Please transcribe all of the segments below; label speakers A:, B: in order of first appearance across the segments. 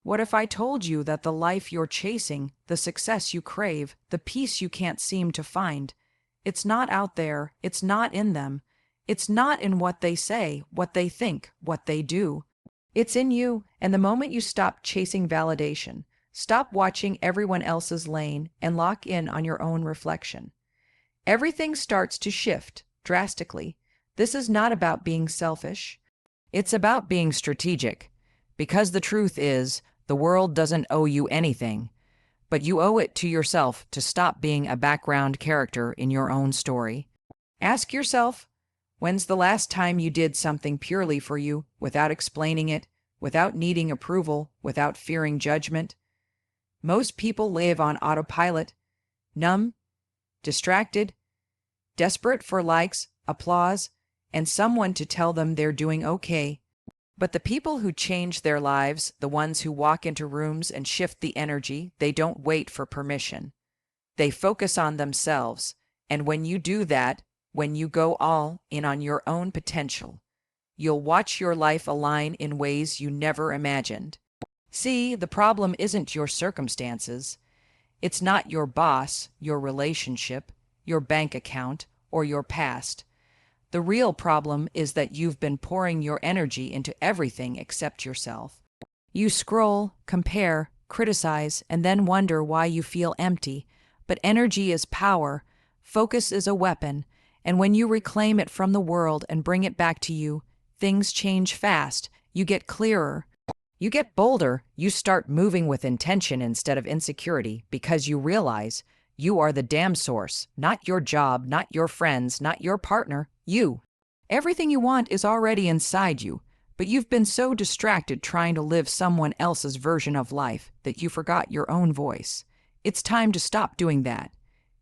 A: What if I told you that the life you're chasing, the success you crave, the peace you can't seem to find, it's not out there, it's not in them, it's not in what they say, what they think, what they do. It's in you, and the moment you stop chasing validation, stop watching everyone else's lane, and lock in on your own reflection, everything starts to shift drastically. This is not about being selfish. It's about being strategic. Because the truth is, the world doesn't owe you anything, but you owe it to yourself to stop being a background character in your own story. Ask yourself, when's the last time you did something purely for you, without explaining it, without needing approval, without fearing judgment? Most people live on autopilot, numb, distracted, desperate for likes, applause, and someone to tell them they're doing okay. But the people who change their lives, the ones who walk into rooms and shift the energy, they don't wait for permission. They focus on themselves. And when you do that, when you go all in on your own potential, you'll watch your life align in ways you never imagined. See, the problem isn't your circumstances. It's not your boss, your relationship, your bank account, or your past. The real problem is that you've been pouring your energy into everything except yourself. You scroll, compare, criticize, and then wonder why you feel empty. But energy is power, focus is a weapon, and when you reclaim it from the world and bring it back to you, things change fast. You get clearer. You get bolder. You start moving with intention instead of insecurity because you realize you are the damn source, not your job, not your friends, not your partner, you. Everything you want is already inside you, but you've been so distracted trying to live someone else's version of life that you forgot your own voice. It's time to stop doing that.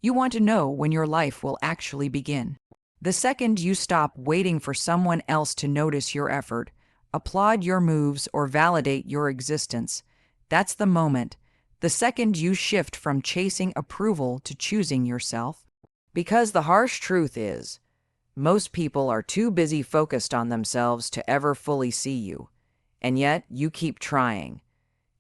A: You want to know when your life will actually begin. The second you stop waiting for someone else to notice your effort, applaud your moves, or validate your existence, that's the moment. The second you shift from chasing approval to choosing yourself. Because the harsh truth is, most people are too busy focused on themselves to ever fully see you. And yet, you keep trying.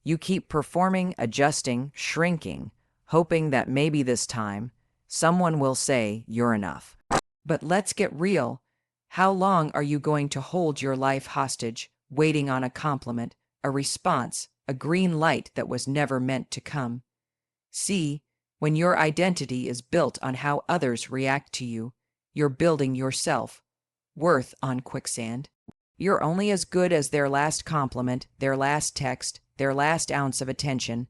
A: You keep performing, adjusting, shrinking, hoping that maybe this time, someone will say you're enough. But let's get real. How long are you going to hold your life hostage, waiting on a compliment, a response, a green light that was never meant to come? See, when your identity is built on how others react to you, you're building your self-worth on quicksand. You're only as good as their last compliment, their last text, their last ounce of attention.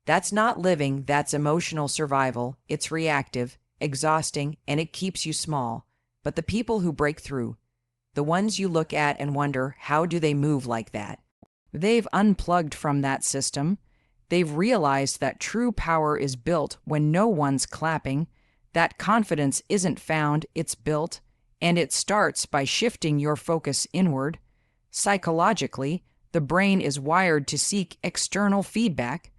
A: That's not living, that's emotional survival. It's reactive, exhausting, and it keeps you small. But the people who break through, the ones you look at and wonder, how do they move like that? They've unplugged from that system. They've realized that true power is built when no one's clapping. That confidence isn't found, it's built, and it starts by shifting your focus inward. Psychologically, the brain is wired to seek external feedback.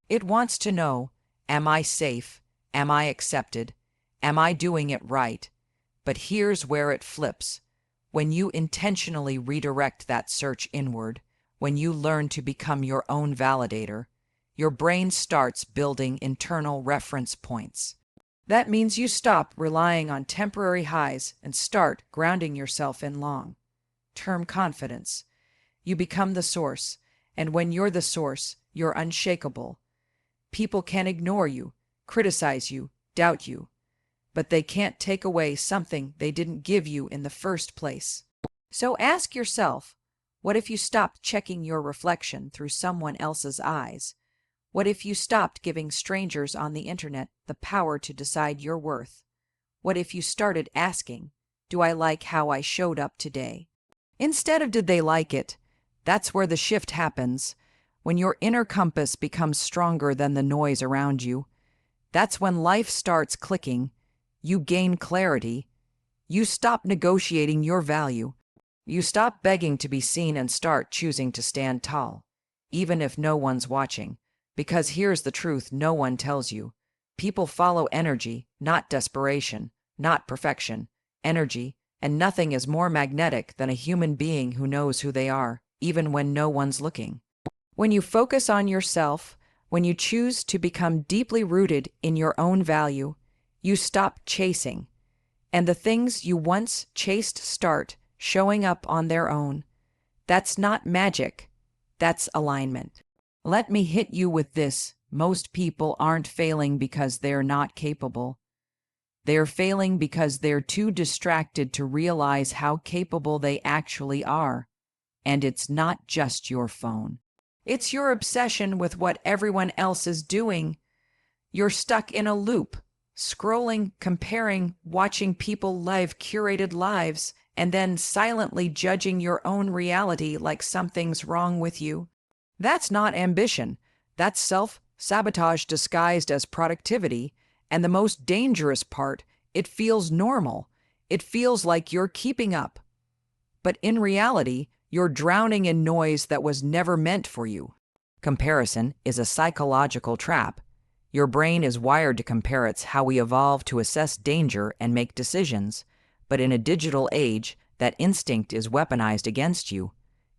A: It wants to know, am I safe? Am I accepted? Am I doing it right? But here's where it flips. When you intentionally redirect that search inward, when you learn to become your own validator, your brain starts building internal reference points. That means you stop relying on temporary highs and start grounding yourself in long-term confidence. You become the source, and when you're the source, you're unshakable. People can ignore you, criticize you, doubt you, but they can't take away something they didn't give you in the first place. So ask yourself, what if you stopped checking your reflection through someone else's eyes? What if you stopped giving strangers on the internet the power to decide your worth? What if you started asking, do I like how I showed up today? Instead of did they like it? That's where the shift happens. When your inner compass becomes stronger than the noise around you, that's when life starts clicking. You gain clarity. You stop negotiating your value. You stop begging to be seen and start choosing to stand tall, even if no one's watching. Because here's the truth no one tells you. People follow energy, not desperation, not perfection, energy, and nothing is more magnetic than a human being who knows who they are, even when no one's looking. When you focus on yourself, when you choose to become deeply rooted in your own value, you stop chasing, and the things you once chased start showing up on their own. That's not magic, that's alignment. Let me hit you with this. Most people aren't failing because they're not capable. They're failing because they're too distracted to realize how capable they actually are. And it's not just your phone. It's your obsession with what everyone else is doing. You're stuck in a loop, scrolling, comparing, watching people live curated lives, and then silently judging your own reality like something's wrong with you. That's not ambition. That's self-sabotage disguised as productivity. And the most dangerous part, it feels normal. It feels like you're keeping up. But in reality, you're drowning in noise that was never meant for you. Comparison is a psychological trap. Your brain is wired to compare. It's how we evolved to assess danger and make decisions. But in a digital age, that instinct is weaponized against you.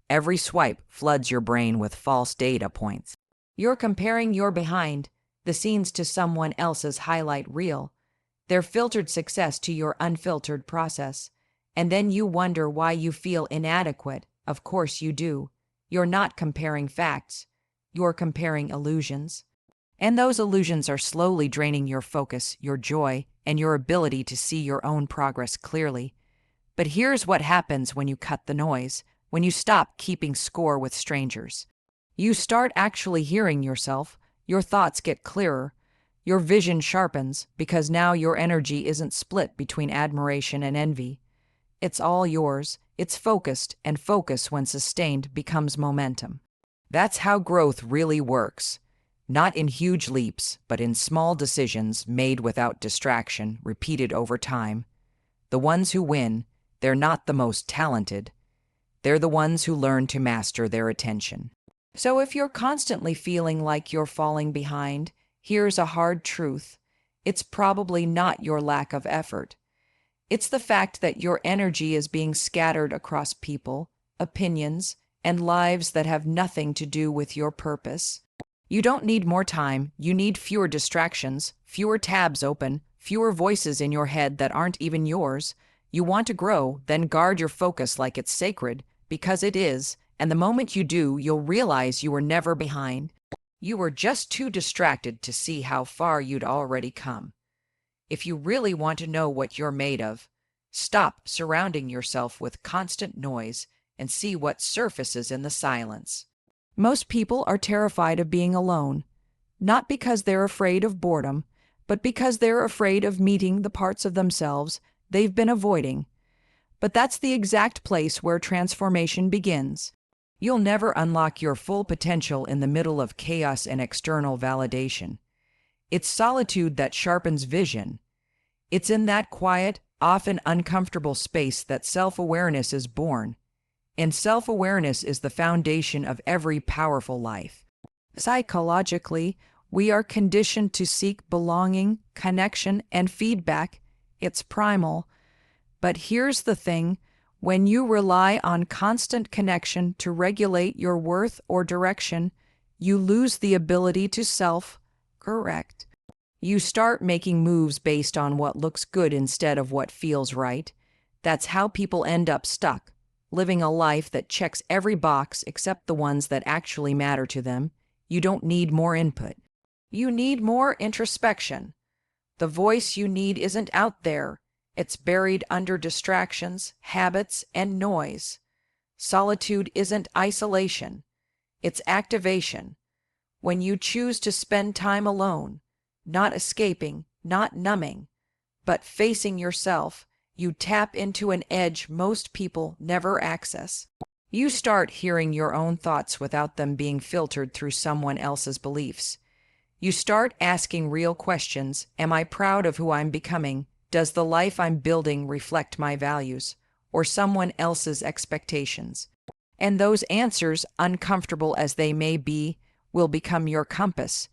A: Every swipe floods your brain with false data points. You're comparing your behind the scenes to someone else's highlight reel, their filtered success to your unfiltered process. And then you wonder why you feel inadequate. Of course you do. You're not comparing facts. You're comparing illusions. And those illusions are slowly draining your focus, your joy, and your ability to see your own progress clearly. But here's what happens when you cut the noise, when you stop keeping score with strangers. You start actually hearing yourself. Your thoughts get clearer. Your vision sharpens because now your energy isn't split between admiration and envy. It's all yours. It's focused, and focus, when sustained, becomes momentum. That's how growth really works. Not in huge leaps, but in small decisions made without distraction, repeated over time. The ones who win, they're not the most talented. They're the ones who learn to master their attention. So if you're constantly feeling like you're falling behind, here's a hard truth. It's probably not your lack of effort. It's the fact that your energy is being scattered across people, opinions, and lives that have nothing to do with your purpose. You don't need more time. You need fewer distractions, fewer tabs open, fewer voices in your head that aren't even yours. You want to grow, then guard your focus like it's sacred, because it is, and the moment you do, you'll realize you were never behind. You were just too distracted to see how far you'd already come. If you really want to know what you're made of, stop surrounding yourself with constant noise and see what surfaces in the silence. Most people are terrified of being alone, not because they're afraid of boredom, but because they're afraid of meeting the parts of themselves they've been avoiding. But that's the exact place where transformation begins. You'll never unlock your full potential in the middle of chaos and external validation. It's solitude that sharpens vision. It's in that quiet, often uncomfortable space that self-awareness is born. And self-awareness is the foundation of every powerful life. Psychologically, we are conditioned to seek belonging, connection, and feedback. It's primal. But here's the thing. When you rely on constant connection to regulate your worth or direction, you lose the ability to self-correct. You start making moves based on what looks good instead of what feels right. That's how people end up stuck, living a life that checks every box except the ones that actually matter to them. You don't need more input. You need more introspection. The voice you need isn't out there. It's buried under distractions, habits, and noise. Solitude isn't isolation. It's activation. When you choose to spend time alone, not escaping, not numbing, but facing yourself, you tap into an edge most people never access. You start hearing your own thoughts without them being filtered through someone else's beliefs. You start asking real questions. Am I proud of who I'm becoming? Does the life I'm building reflect my values or someone else's expectations? And those answers, uncomfortable as they may be, will become your compass,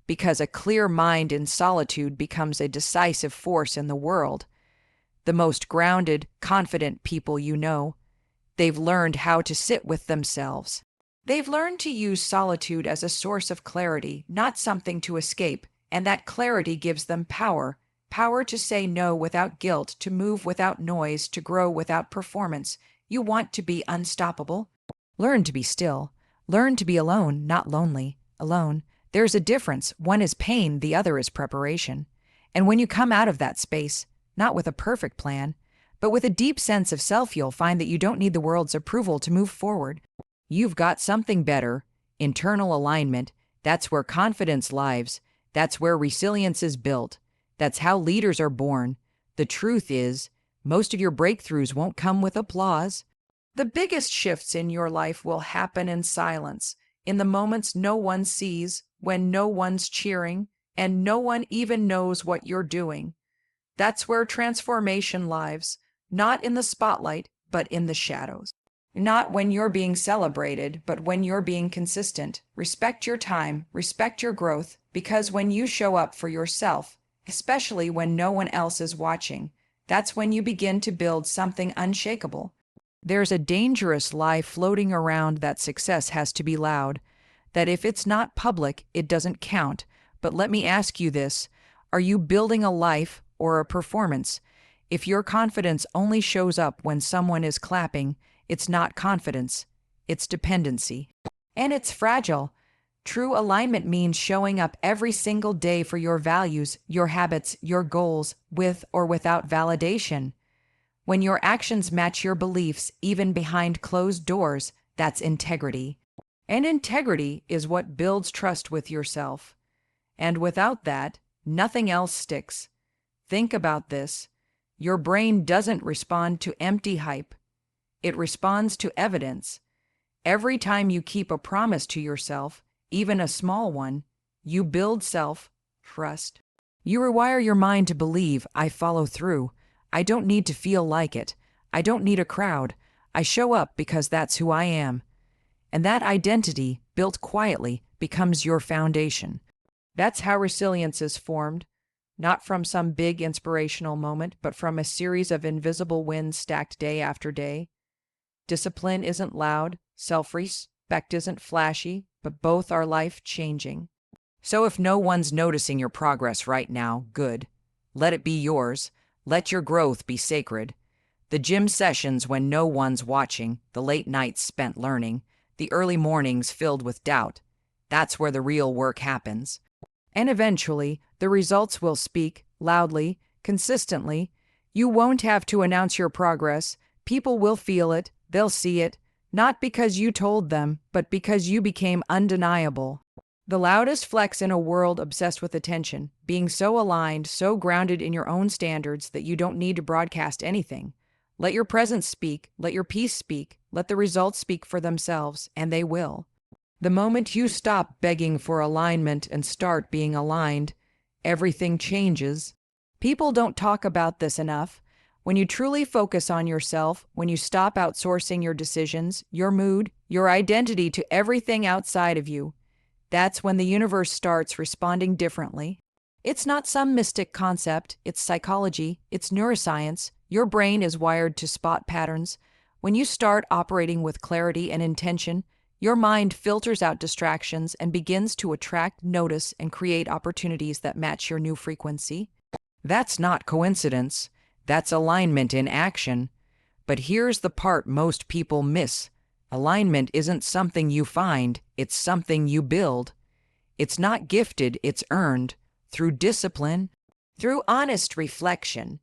A: because a clear mind in solitude becomes a decisive force in the world. The most grounded, confident people you know, they've learned how to sit with themselves. They've learned to use solitude as a source of clarity, not something to escape, and that clarity gives them power. Power to say no without guilt, to move without noise, to grow without performance. You want to be unstoppable? Learn to be still. Learn to be alone, not lonely. Alone. There's a difference. One is pain, the other is preparation. And when you come out of that space, not with a perfect plan, but with a deep sense of self, you'll find that you don't need the world's approval to move forward. You've got something better, internal alignment. That's where confidence lives. That's where resilience is built. That's how leaders are born. The truth is, most of your breakthroughs won't come with applause. The biggest shifts in your life will happen in silence, in the moments no one sees, when no one's cheering, and no one even knows what you're doing. That's where transformation lives, not in the spotlight, but in the shadows. Not when you're being celebrated, but when you're being consistent. Respect your time, respect your growth, because when you show up for yourself, especially when no one else is watching, that's when you begin to build something unshakable. There's a dangerous lie floating around that success has to be loud, that if it's not public, it doesn't count. But let me ask you this, are you building a life or a performance? If your confidence only shows up when someone is clapping, it's not confidence, it's dependency. And it's fragile. True alignment means showing up every single day for your values, your habits, your goals, with or without validation. When your actions match your beliefs, even behind closed doors, that's integrity. And integrity is what builds trust with yourself. And without that, nothing else sticks. Think about this. Your brain doesn't respond to empty hype. It responds to evidence. Every time you keep a promise to yourself, even a small one, you build self-trust. You rewire your mind to believe, I follow through. I don't need to feel like it. I don't need a crowd. I show up because that's who I am. And that identity, built quietly, becomes your foundation. That's how resilience is formed, not from some big inspirational moment, but from a series of invisible wins stacked day after day. Discipline isn't loud, self-respect isn't flashy, but both are life-changing. So if no one's noticing your progress right now, good. Let it be yours. Let your growth be sacred. The gym sessions when no one's watching, the late nights spent learning, the early mornings filled with doubt, that's where the real work happens. And eventually, the results will speak loudly, consistently. You won't have to announce your progress. People will feel it. They'll see it, not because you told them, but because you became undeniable. The loudest flex in a world obsessed with attention, being so aligned, so grounded in your own standards that you don't need to broadcast anything. Let your presence speak, let your peace speak, let the results speak for themselves, and they will. The moment you stop begging for alignment and start being aligned, everything changes. People don't talk about this enough. When you truly focus on yourself, when you stop outsourcing your decisions, your mood, your identity to everything outside of you, that's when the universe starts responding differently. It's not some mystic concept, it's psychology, it's neuroscience. Your brain is wired to spot patterns. When you start operating with clarity and intention, your mind filters out distractions and begins to attract, notice, and create opportunities that match your new frequency. That's not coincidence. That's alignment in action. But here's the part most people miss. Alignment isn't something you find, it's something you build. It's not gifted, it's earned. Through discipline, through honest reflection,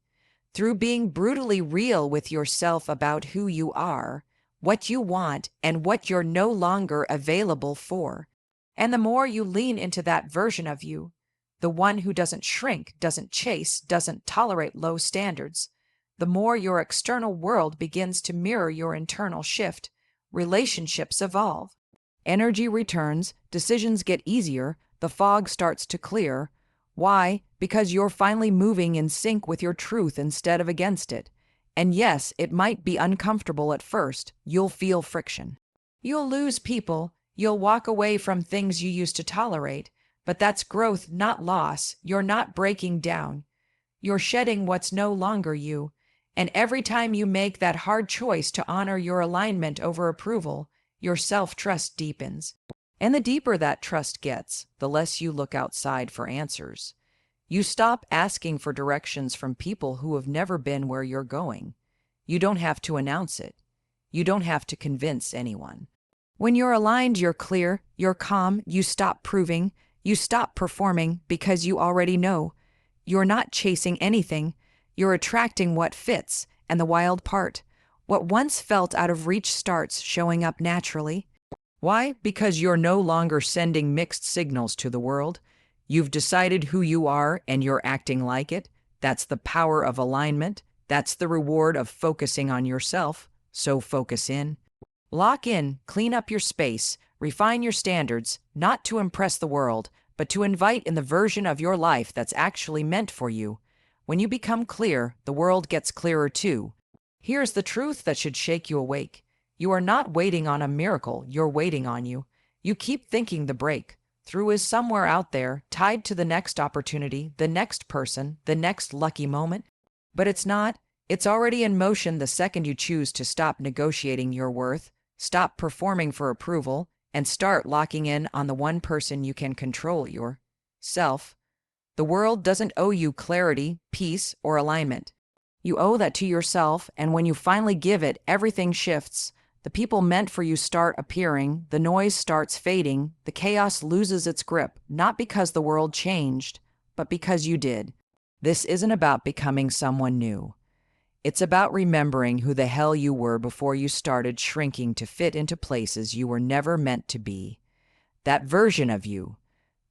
A: through being brutally real with yourself about who you are, what you want, and what you're no longer available for. And the more you lean into that version of you, the one who doesn't shrink, doesn't chase, doesn't tolerate low standards, the more your external world begins to mirror your internal shift. Relationships evolve. Energy returns, decisions get easier, the fog starts to clear. Why? Because you're finally moving in sync with your truth instead of against it. And yes, it might be uncomfortable at first. You'll feel friction. You'll lose people. You'll walk away from things you used to tolerate. But that's growth, not loss. You're not breaking down. You're shedding what's no longer you. And every time you make that hard choice to honor your alignment over approval, your self-trust deepens. And the deeper that trust gets, the less you look outside for answers. You stop asking for directions from people who have never been where you're going. You don't have to announce it. You don't have to convince anyone. When you're aligned, you're clear, you're calm, you stop proving, you stop performing because you already know. You're not chasing anything, you're attracting what fits, and the wild part, what once felt out of reach starts showing up naturally. Why? Because you're no longer sending mixed signals to the world. You've decided who you are and you're acting like it. That's the power of alignment. That's the reward of focusing on yourself. So focus in. Lock in, clean up your space, refine your standards, not to impress the world, but to invite in the version of your life that's actually meant for you. When you become clear, the world gets clearer too. Here's the truth that should shake you awake. You are not waiting on a miracle, you're waiting on you. You keep thinking the breakthrough is somewhere out there, tied to the next opportunity, the next person, the next lucky moment. But it's not. It's already in motion the second you choose to stop negotiating your worth, stop performing for approval, and start locking in on the one person you can control, yourself. The world doesn't owe you clarity, peace, or alignment. You owe that to yourself, and when you finally give it, everything shifts. The people meant for you start appearing, the noise starts fading, the chaos loses its grip, not because the world changed, but because you did. This isn't about becoming someone new. It's about remembering who the hell you were before you started shrinking to fit into places you were never meant to be. That version of you,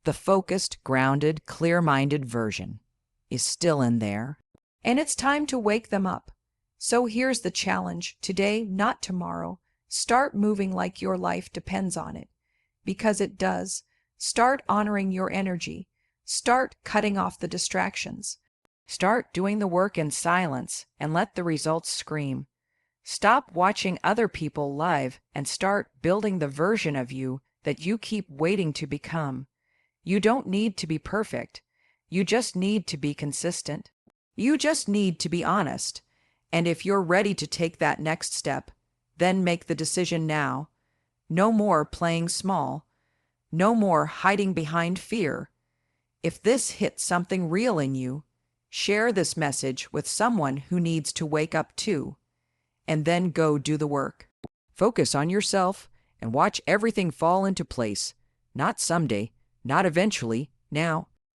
A: the focused, grounded, clear-minded version, is still in there. And it's time to wake them up. So here's the challenge. Today, not tomorrow. Start moving like your life depends on it. Because it does. Start honoring your energy. Start cutting off the distractions. Start doing the work in silence and let the results scream. Stop watching other people live and start building the version of you that you keep waiting to become. You don't need to be perfect. You just need to be consistent. You just need to be honest. And if you're ready to take that next step, then make the decision now. No more playing small. No more hiding behind fear. If this hits something real in you, share this message with someone who needs to wake up too. And then go do the work. Focus on yourself and watch everything fall into place. Not someday, not eventually, now.